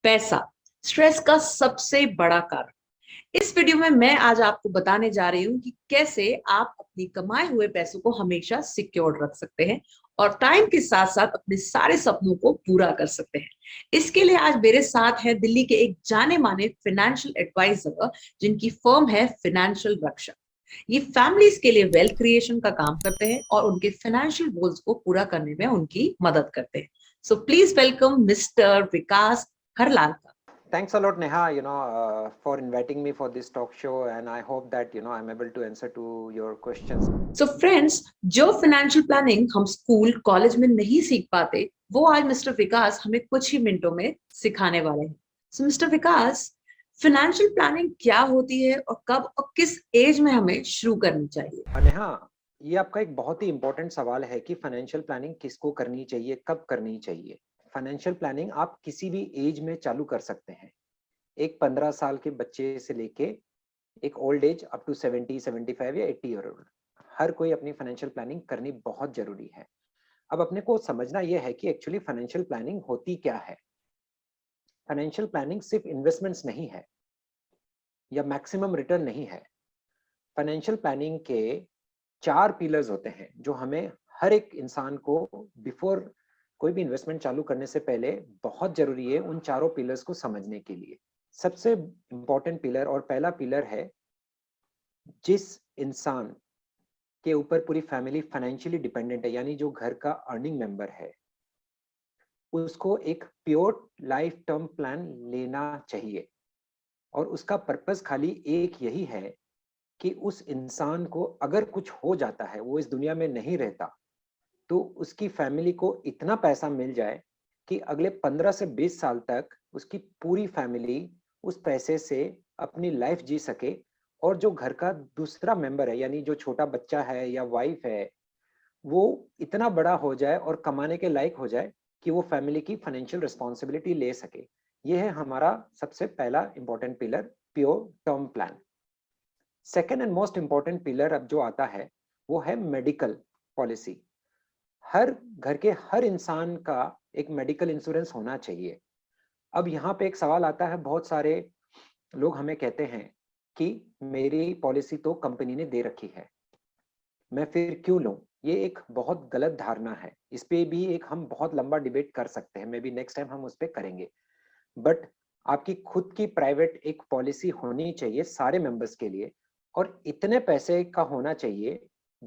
पैसा स्ट्रेस का सबसे बड़ा कारण। इस वीडियो में मैं आज आपको बताने जा रही हूँ कि कैसे आप अपनी कमाए हुए पैसों को हमेशा सिक्योर रख सकते हैं और टाइम के साथ साथ अपने सारे सपनों को पूरा कर सकते हैं। इसके लिए आज मेरे साथ है दिल्ली के एक जाने माने फाइनेंशियल एडवाइजर जिनकी फर्म है फाइनेंशियल रक्षा। ये फैमिलीज के लिए वेल्थ क्रिएशन का काम करते हैं और उनके फाइनेंशियल गोल्स को पूरा करने में उनकी मदद करते हैं। So please welcome mister Vikas Harlal. Thanks a lot, Neha, for inviting me for this talk show, and I hope that, I'm able to answer to your questions. So friends, जो financial planning हम school college में नहीं सीख पाते वो आज mister विकास हमें कुछ ही मिनटों में सिखाने वाले हैं। सो मिस्टर विकास, फाइनेंशियल प्लानिंग क्या होती है और कब और किस एज में हमें शुरू करनी चाहिए? नेहा, ये आपका एक बहुत ही इंपॉर्टेंट सवाल है कि फाइनेंशियल प्लानिंग किसको करनी चाहिए, कब करनी चाहिए। फाइनेंशियल प्लानिंग आप किसी भी एज में चालू कर सकते हैं। एक 15 साल के बच्चे से लेके एक ओल्ड एज अप टू 70, 75 या 80 ईयर ओल्ड, हर कोई अपनी फाइनेंशियल प्लानिंग करनी बहुत जरूरी है। अब अपने को समझना यह है कि एक्चुअली फाइनेंशियल प्लानिंग होती क्या है। फाइनेंशियल प्लानिंग सिर्फ इन्वेस्टमेंट्स नहीं है या मैक्सिमम रिटर्न नहीं है। फाइनेंशियल प्लानिंग के 4 पिलर्स होते हैं जो हमें हर एक इंसान को बिफोर कोई भी इन्वेस्टमेंट चालू करने से पहले बहुत जरूरी है उन चारों पिलर्स को समझने के लिए। सबसे इंपॉर्टेंट पिलर और पहला पिलर है, जिस इंसान के ऊपर पूरी फैमिली फाइनेंशियली डिपेंडेंट है, यानी जो घर का अर्निंग मेंबर है, उसको एक प्योर लाइफ टर्म प्लान लेना चाहिए। और उसका पर्पस खाली एक यही है कि उस इंसान को अगर कुछ हो जाता है, वो इस दुनिया में नहीं रहता, तो उसकी फैमिली को इतना पैसा मिल जाए कि अगले 15 से 20 साल तक उसकी पूरी फैमिली उस पैसे से अपनी लाइफ जी सके। और जो घर का दूसरा मेंबर है, यानी जो छोटा बच्चा है या वाइफ है, वो इतना बड़ा हो जाए और कमाने के लायक हो जाए कि वो फैमिली की फाइनेंशियल रिस्पॉन्सिबिलिटी ले सके। यह है हमारा सबसे पहला important pillar, pure term plan. Second and most important pillar अब जो आता है वो है मेडिकल पॉलिसी। हर घर के हर इंसान का एक मेडिकल इंश्योरेंस होना चाहिए। अब यहाँ पे एक सवाल आता है, बहुत सारे लोग हमें कहते हैं कि मेरी पॉलिसी तो कंपनी ने दे रखी है, मैं फिर क्यों लूं। ये एक बहुत गलत धारणा है। इस पे भी एक हम बहुत लंबा डिबेट कर सकते हैं, मे बी नेक्स्ट टाइम हम उस पर करेंगे। बट आपकी खुद की प्राइवेट एक पॉलिसी होनी चाहिए सारे मेंबर्स के लिए, और इतने पैसे का होना चाहिए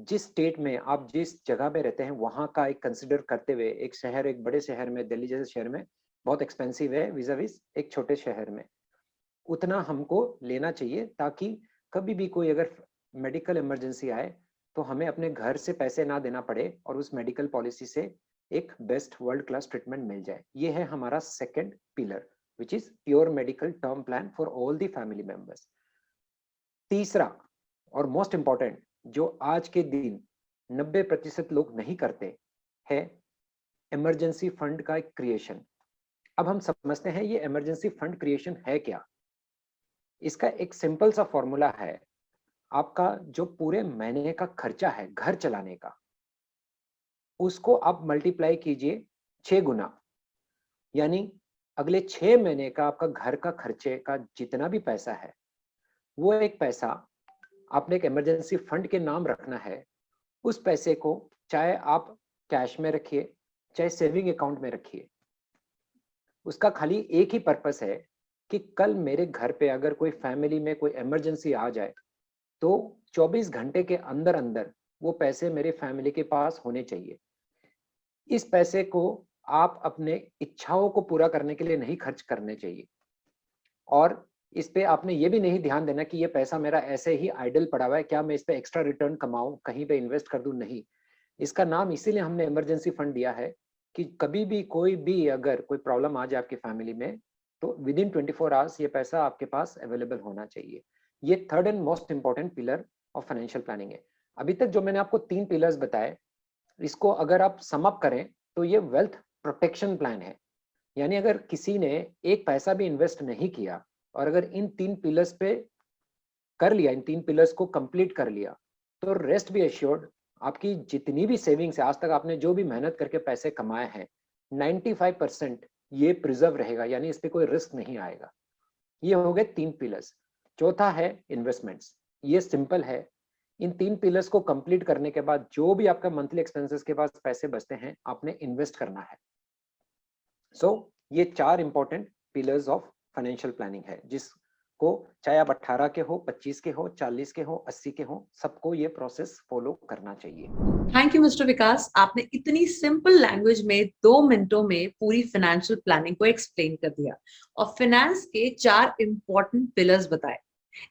जिस स्टेट में आप जिस जगह पे रहते हैं वहां का एक कंसिडर करते हुए। एक शहर, एक बड़े शहर में, दिल्ली जैसे शहर में बहुत एक्सपेंसिव है विज़ाविज़ एक छोटे शहर में, उतना हमको लेना चाहिए ताकि कभी भी कोई अगर मेडिकल इमरजेंसी आए तो हमें अपने घर से पैसे ना देना पड़े और उस मेडिकल पॉलिसी से एक बेस्ट वर्ल्ड क्लास ट्रीटमेंट मिल जाए। ये है हमारा second pillar, which is pure medical term plan for all the family members. तीसरा और मोस्ट इंपॉर्टेंट, जो आज के दिन 90% लोग नहीं करते, है इमरजेंसी फंड का क्रिएशन। अब हम समझते हैं ये इमरजेंसी फंड क्रिएशन है क्या। इसका एक सिंपल सा फॉर्मूला है, आपका जो पूरे महीने का खर्चा है घर चलाने का, उसको आप मल्टीप्लाई कीजिए 6 गुना। यानी अगले 6 महीने का आपका घर का खर्चे का जितना भी पैसा है, वो एक पैसा आपने एक इमरजेंसी फंड के नाम रखना है। उस पैसे को चाहे आप कैश में रखिए, चाहे सेविंग अकाउंट में रखिए, उसका खाली एक ही पर्पस है कि कल मेरे घर पे अगर कोई फैमिली में कोई इमरजेंसी आ जाए तो 24 घंटे के अंदर अंदर वो पैसे मेरे फैमिली के पास होने चाहिए। इस पैसे को आप अपने इच्छाओं को पूरा करने के लिए नहीं खर्च करने चाहिए। और इस पे आपने ये भी नहीं ध्यान देना कि ये पैसा मेरा ऐसे ही आइडल पड़ा हुआ है, क्या मैं इस पे एक्स्ट्रा रिटर्न कमाऊं, कहीं पे इन्वेस्ट कर दूं, नहीं। इसका नाम इसीलिए हमने इमरजेंसी फंड दिया है कि कभी भी कोई भी अगर कोई प्रॉब्लम आ जाए आपकी फैमिली में तो विद इन 24 आवर्स ये पैसा आपके पास अवेलेबल होना चाहिए। ये third and most important pillar of financial planning है। अभी तक जो मैंने आपको 3 पिलर्स बताए, इसको अगर आप सम अप करें तो ये वेल्थ प्रोटेक्शन प्लान है। यानी अगर किसी ने एक पैसा भी इन्वेस्ट नहीं किया और अगर इन 3 पिलर्स पे कर लिया, इन 3 पिलर्स को कंप्लीट कर लिया, तो रेस्ट बी एश्योर्ड, आपकी जितनी भी सेविंग्स है, आज तक आपने जो भी मेहनत करके पैसे कमाए हैं, 95% ये प्रिजर्व रहेगा, यानी इस पे कोई रिस्क नहीं आएगा। ये हो गए 3 पिलर्स। चौथा है इन्वेस्टमेंट्स। ये सिंपल है। इन 3 पिलर्स को कंप्लीट करने के बाद जो भी आपका मंथली एक्सपेंसेस के पास पैसे बचते हैं, आपने इन्वेस्ट करना है। सो ये 4 important pillars of financial planning है, जिसको चाहे आप 18 के हो, 25 के हो, 40 के हो, 80 के हो, सबको ये प्रोसेस फॉलो करना चाहिए। थैंक यू मिस्टर विकास, आपने इतनी सिंपल लैंग्वेज में 2 मिनटों में पूरी फाइनेंशियल प्लानिंग को एक्सप्लेन कर दिया और फाइनेंस के 4 इंपॉर्टेंट पिलर्स बताए।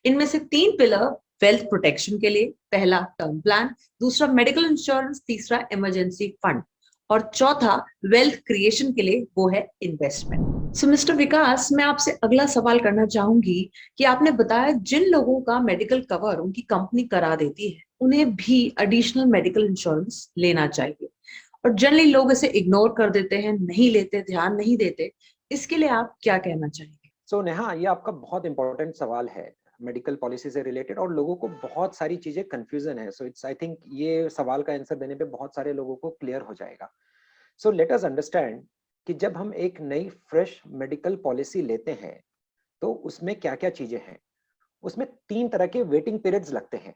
इनमें से 3 पिलर वेल्थ प्रोटेक्शन के लिए, पहला टर्म प्लान, दूसरा मेडिकल इंश्योरेंस, तीसरा इमरजेंसी फंड और चौथा वेल्थ क्रिएशन के लिए, वो है इन्वेस्टमेंट। सो मिस्टर विकास, मैं आपसे अगला सवाल करना चाहूंगी कि आपने बताया जिन लोगों का मेडिकल कवर उनकी कंपनी करा देती है, उन्हें भी एडिशनल मेडिकल इंश्योरेंस लेना चाहिए और जनरली लोग इसे इग्नोर कर देते हैं, नहीं लेते, ध्यान नहीं देते। इसके लिए आप क्या कहना चाहेंगे? सो नेहा, ये आपका बहुत इंपॉर्टेंट सवाल है मेडिकल पॉलिसी से रिलेटेड, और लोगों को बहुत सारी चीजें कंफ्यूजन है। सो इट्स आई थिंक ये सवाल का आंसर देने पे बहुत सारे लोगों को क्लियर हो जाएगा। सो लेट अस अंडरस्टैंड कि जब हम एक नई फ्रेश मेडिकल पॉलिसी लेते हैं तो उसमें क्या क्या चीजें हैं। उसमें 3 तरह के वेटिंग पीरियड्स लगते हैं।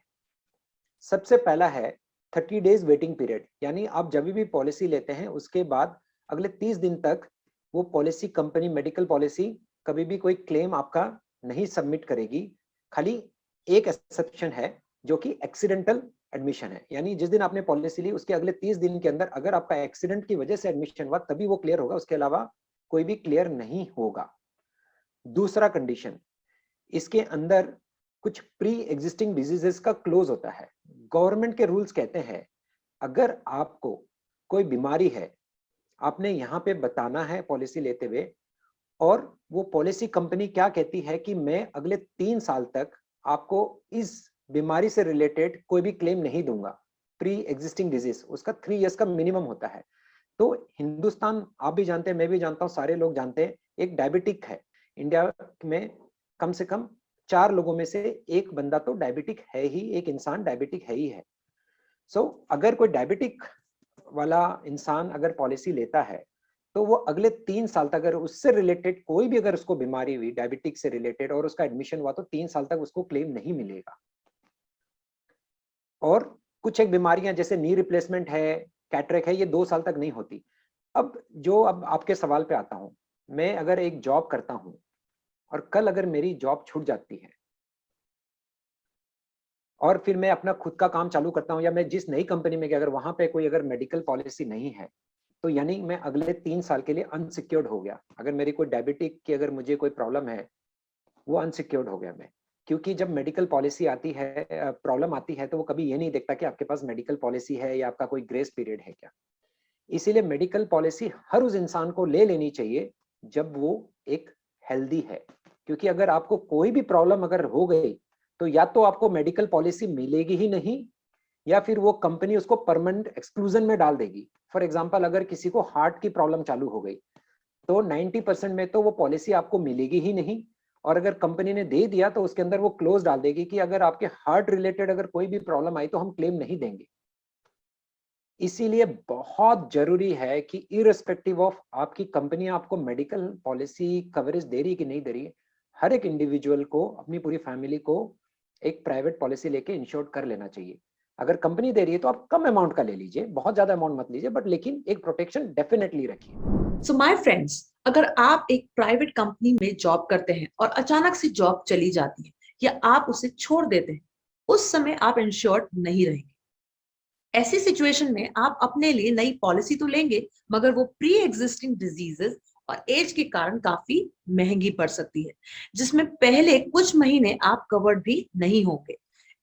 सबसे पहला है 30 डेज वेटिंग पीरियड, यानी आप जब भी पॉलिसी लेते हैं उसके बाद अगले 30 दिन तक वो पॉलिसी कंपनी, मेडिकल पॉलिसी, कभी भी कोई क्लेम आपका नहीं सबमिट करेगी। खाली एक एक्सेप्शन है जो कि एक्सीडेंटल एडमिशन है, यानी जिस दिन आपने पॉलिसी ली उसके अगले 30 दिन के अंदर अगर आपका एक्सीडेंट की वजह से एडमिशन हुआ तभी वो क्लियर होगा, उसके अलावा कोई भी क्लियर नहीं होगा। दूसरा कंडीशन, इसके अंदर कुछ प्री एग्जिस्टिंग डिजीजेस का क्लोज होता है। गवर्नमेंट के रूल्स कहते हैं अगर आपको कोई बीमारी है, आपने यहाँ पे बताना है पॉलिसी लेते हुए, और वो पॉलिसी कंपनी क्या कहती है कि मैं अगले 3 साल तक आपको इस बीमारी से रिलेटेड कोई भी क्लेम नहीं दूंगा। प्री एग्जिस्टिंग डिजीज उसका 3 इयर्स का मिनिमम होता है। तो हिंदुस्तान, आप भी जानते हैं, मैं भी जानता हूँ, सारे लोग जानते हैं, एक डायबिटिक है इंडिया में। कम से कम 4 लोगों में से एक बंदा तो डायबिटिक है ही, एक इंसान डायबिटिक है ही है। सो अगर कोई डायबिटिक वाला इंसान अगर पॉलिसी लेता है तो वो अगले 3 साल तक अगर उससे रिलेटेड कोई भी अगर उसको बीमारी हुई डायबिटिक से रिलेटेड और उसका एडमिशन हुआ तो 3 साल तक उसको क्लेम नहीं मिलेगा। और कुछ एक बीमारियां जैसे नी रिप्लेसमेंट है, कैटरेक है, ये 2 साल तक नहीं होती। अब आपके सवाल पे आता हूं, मैं अगर एक जॉब करता हूं और कल अगर मेरी जॉब छूट जाती है और फिर मैं अपना खुद का काम चालू करता हूं, या मैं जिस नई कंपनी में गया अगर वहां पे कोई अगर मेडिकल पॉलिसी नहीं है, तो यानी मैं अगले 3 साल के लिए अनसिक्योर्ड हो गया। अगर मेरी कोई डायबिटिक की अगर मुझे कोई प्रॉब्लम है, वो अनसिक्योर्ड हो गया मैं। क्योंकि जब मेडिकल पॉलिसी आती है, प्रॉब्लम आती है, तो वो कभी ये नहीं देखता कि आपके पास मेडिकल पॉलिसी है या आपका कोई ग्रेस पीरियड है क्या। इसीलिए मेडिकल पॉलिसी हर उस इंसान को ले लेनी चाहिए जब वो एक हेल्दी है। क्योंकि अगर आपको कोई भी प्रॉब्लम अगर हो गई तो या तो आपको मेडिकल पॉलिसी मिलेगी ही नहीं, या फिर वो कंपनी उसको परमानेंट एक्सक्लूजन में डाल देगी। फॉर एग्जांपल, अगर किसी को हार्ट की प्रॉब्लम चालू हो गई तो 90% में तो वो पॉलिसी आपको मिलेगी ही नहीं, और अगर कंपनी ने दे दिया तो उसके अंदर वो क्लोज डाल देगी कि अगर आपके हार्ट रिलेटेड अगर कोई भी प्रॉब्लम आई तो हम क्लेम नहीं देंगे। इसीलिए बहुत जरूरी है कि इररिस्पेक्टिव ऑफ आपकी कंपनी आपको मेडिकल पॉलिसी कवरेज दे रही कि नहीं दे रही, हर एक इंडिविजुअल को, अपनी पूरी फैमिली को एक प्राइवेट पॉलिसी लेके इंश्योर कर लेना चाहिए। अगर कंपनी दे रही है तो आप कम अमाउंट का ले लीजिए, बहुत ज्यादा अमाउंट मत लीजिए, बट लेकिन एक प्रोटेक्शन डेफिनेटली रखिए। सो माय फ्रेंड्स, अगर आप एक प्राइवेट कंपनी में जॉब करते हैं और अचानक से जॉब चली जाती है या आप उसे छोड़ देते हैं, उस समय आप इंश्योर्ड नहीं रहेंगे। ऐसी सिचुएशन में आप अपने लिए नई पॉलिसी तो लेंगे, मगर वो प्री एग्जिस्टिंग डिजीजेस और एज के कारण काफी महंगी पड़ सकती है, जिसमें पहले कुछ महीने आप कवर्ड भी नहीं होंगे।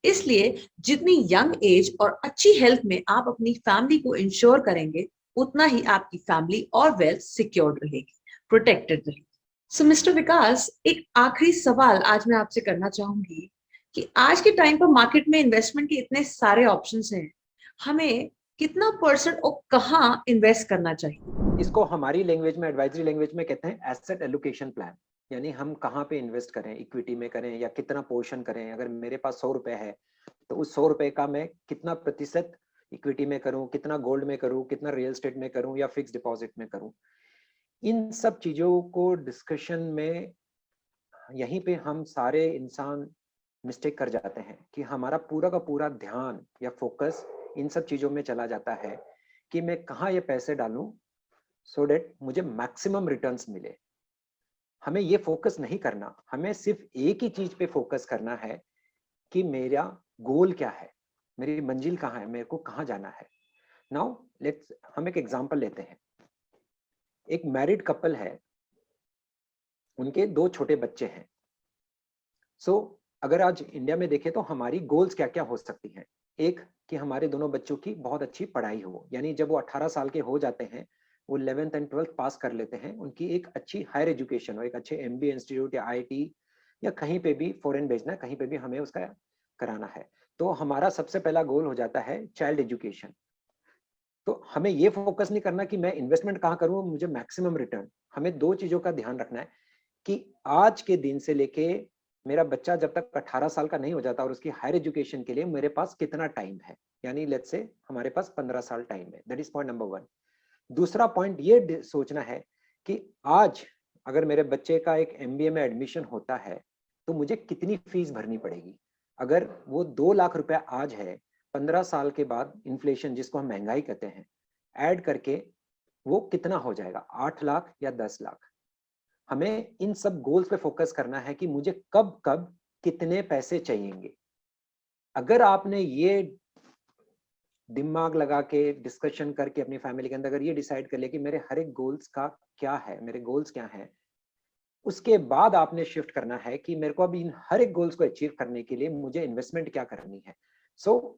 इसलिए जितनी यंग एज और अच्छी हेल्थ में आप अपनी फैमिली को इंश्योर करेंगे, उतना ही आपकी फैमिली और वेल्थ सिक्योर्ड रहेगी, प्रोटेक्टेड रहेगी। सो मिस्टर विकास, एक आखिरी सवाल आज मैं आपसे करना चाहूंगी कि आज के टाइम पर मार्केट में इन्वेस्टमेंट के इतने सारे ऑप्शंस हैं, हमें कितना परसेंट और कहाँ इन्वेस्ट करना चाहिए? इसको हमारी लैंग्वेज में, एडवाइजरी लैंग्वेज में कहते हैं एसेट एलोकेशन प्लान। यानी हम कहाँ पे इन्वेस्ट करें, इक्विटी में करें या कितना पोर्शन करें। अगर मेरे पास 100 रुपए है तो उस 100 रुपए का मैं कितना प्रतिशत इक्विटी में करूं, कितना गोल्ड में करूं, कितना रियल एस्टेट में करूं या फिक्स डिपॉजिट में करूं। इन सब चीजों को डिस्कशन में यहीं पे हम सारे इंसान मिस्टेक कर जाते हैं कि हमारा पूरा का पूरा ध्यान या फोकस इन सब चीजों में चला जाता है कि मैं कहाँ ये पैसे डालूं सो डेट मुझे मैक्सिमम रिटर्न्स मिले। हमें ये फोकस नहीं करना, हमें सिर्फ एक ही चीज पे फोकस करना है कि मेरा गोल क्या है, मेरी मंजिल कहाँ है, मेरे को कहाँ जाना है। नाउ लेट्स हम एक एग्जांपल लेते हैं। एक मैरिड कपल है, उनके 2 छोटे बच्चे हैं। अगर आज इंडिया में देखें तो हमारी गोल्स क्या क्या हो सकती हैं। एक कि हमारे दोनों बच्चों की बहुत अच्छी पढ़ाई हो, यानी जब वो 18 साल के हो जाते हैं, वो 11th एंड 12th पास कर लेते हैं, उनकी एक अच्छी हायर एजुकेशन हो, एक अच्छे MBA इंस्टीट्यूट या IIT या कहीं पे भी फॉरेन भेजना है, कहीं पे भी हमें उसका कराना है। तो हमारा सबसे पहला गोल हो जाता है चाइल्ड एजुकेशन। तो हमें ये फोकस नहीं करना कि मैं इन्वेस्टमेंट कहाँ करूँ मुझे मैक्सिमम रिटर्न। हमें 2 चीजों का ध्यान रखना है कि आज के दिन से लेके मेरा बच्चा जब तक 18 साल का नहीं हो जाता और उसकी हायर एजुकेशन के लिए मेरे पास कितना टाइम है, यानी लेट्स से हमारे पास 15 साल टाइम है। That is point number 1। दूसरा पॉइंट ये सोचना है कि आज अगर मेरे बच्चे का एक MBA में एडमिशन होता है तो मुझे कितनी फीस भरनी पड़ेगी। अगर वो 2 लाख रुपए आज है, 15 साल के बाद इन्फ्लेशन जिसको हम महंगाई कहते हैं ऐड करके वो कितना हो जाएगा, 8 लाख या 10 लाख। हमें इन सब गोल्स पे फोकस करना है कि मुझे कब कब कितने पैसे चाहिएंगे। अगर आपने ये दिमाग लगा के डिस्कशन करके अपनी फैमिली के अंदर अगर ये डिसाइड कर लिया कि मेरे हर एक गोल्स का क्या है, मेरे गोल्स क्या हैं, उसके बाद आपने शिफ्ट करना है कि मेरे को अब इन हर एक गोल्स को अचीव करने के लिए मुझे इन्वेस्टमेंट क्या करनी है।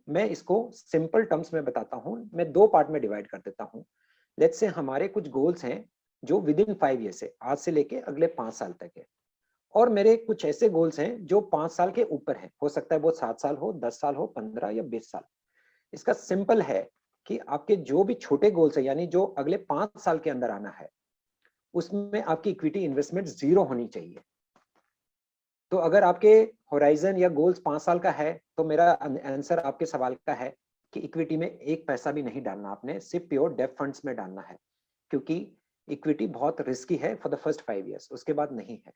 मैं इसको सिंपल टर्म्स में बताता हूं, मैं 2 पार्ट में डिवाइड कर देता हूं। लेट्स से हमारे कुछ गोल्स हैं जो विद इन 5 ईयर से, आज से लेके अगले 5 साल तक है, और मेरे कुछ ऐसे गोल्स हैं जो 5 साल के ऊपर है, हो सकता है वो 7 साल हो, 10 साल हो, 15 या 20 साल। इसका सिंपल है कि आपके जो भी छोटे गोल्स है, यानी जो अगले 5 साल के अंदर आना है, उसमें आपकी इक्विटी इन्वेस्टमेंट 0 होनी चाहिए। तो अगर आपके होराइजन या गोल्स 5 साल का है तो मेरा आंसर आपके सवाल का है कि इक्विटी में 1 पैसा भी नहीं डालना, आपने सिर्फ प्योर डेब्ट फंड्स में डालना है, क्योंकि इक्विटी बहुत रिस्की है फॉर द फर्स्ट 5 इयर्स, उसके बाद नहीं है।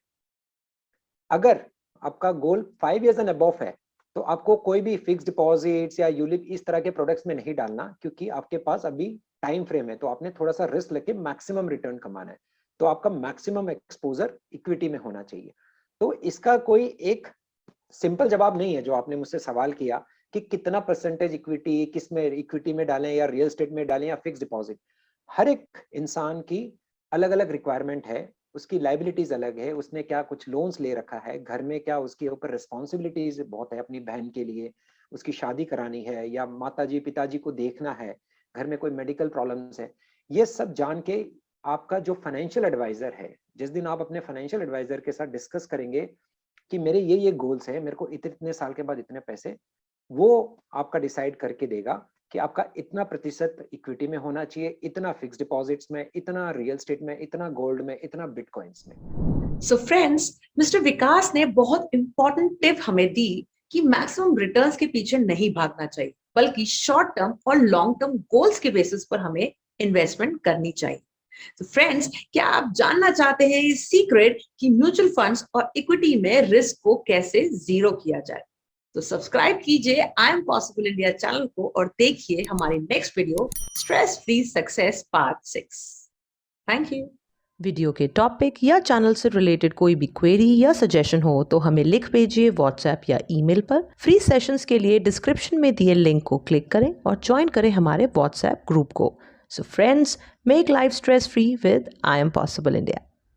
अगर आपका गोल 5 इयर्स एंड अबव है तो आपको कोई भी फिक्स डिपॉजिट्स या यूलिप इस तरह के प्रोडक्ट्स में नहीं डालना, क्योंकि आपके पास अभी टाइम फ्रेम है, तो आपने थोड़ा सा रिस्क लेके मैक्सिमम रिटर्न कमाना है। तो आपका मैक्सिमम एक्सपोजर इक्विटी में होना चाहिए। तो इसका कोई एक सिंपल जवाब नहीं है जो आपने मुझसे सवाल किया कि कितना परसेंटेज इक्विटी, किस में इक्विटी में डालें या रियल एस्टेट में डालें या फिक्स डिपॉजिट। हर एक इंसान की अलग अलग रिक्वायरमेंट है, उसकी लाइबिलिटीज अलग है, उसने क्या कुछ लोन्स ले रखा है, घर में क्या उसके ऊपर रिस्पॉन्सिबिलिटीज बहुत है, अपनी बहन के लिए उसकी शादी करानी है या माताजी पिताजी को देखना है, घर में कोई मेडिकल प्रॉब्लम्स है। ये सब जान के आपका जो फाइनेंशियल एडवाइजर है, जिस दिन आप अपने फाइनेंशियल एडवाइजर के साथ डिस्कस करेंगे कि मेरे ये गोल्स हैं, मेरे को इतने साल के बाद इतने पैसे, वो आपका डिसाइड करके देगा कि आपका इतना प्रतिशत इक्विटी में होना चाहिए, इतना फिक्स डिपॉजिट्स में, इतना रियल एस्टेट में, इतना गोल्ड में, इतना बिटकॉइंस में। सो फ्रेंड्स, मिस्टर विकास ने बहुत इंपॉर्टेंट टिप हमें दी कि मैक्सिमम रिटर्न्स के पीछे नहीं भागना चाहिए, बल्कि शॉर्ट टर्म और लॉन्ग टर्म गोल्स के बेसिस पर हमें इन्वेस्टमेंट करनी चाहिए। तो फ्रेंड्स, क्या आप जानना चाहते हैं इस सीक्रेट कि म्यूचुअल फंड्स और इक्विटी में रिस्क को कैसे जीरो किया जाए? तो सब्सक्राइब कीजिए I am possible India channel को और देखिए हमारी next video, stress free success part 6। Thank you. Video के टॉपिक या चैनल से रिलेटेड कोई भी क्वेरी या सजेशन हो तो हमें लिख भेजिए व्हाट्सएप या ईमेल पर। फ्री सेशंस के लिए डिस्क्रिप्शन में दिए लिंक को क्लिक करें और ज्वाइन करें हमारे व्हाट्सएप ग्रुप को। So friends, make life stress free with I Am Possible India.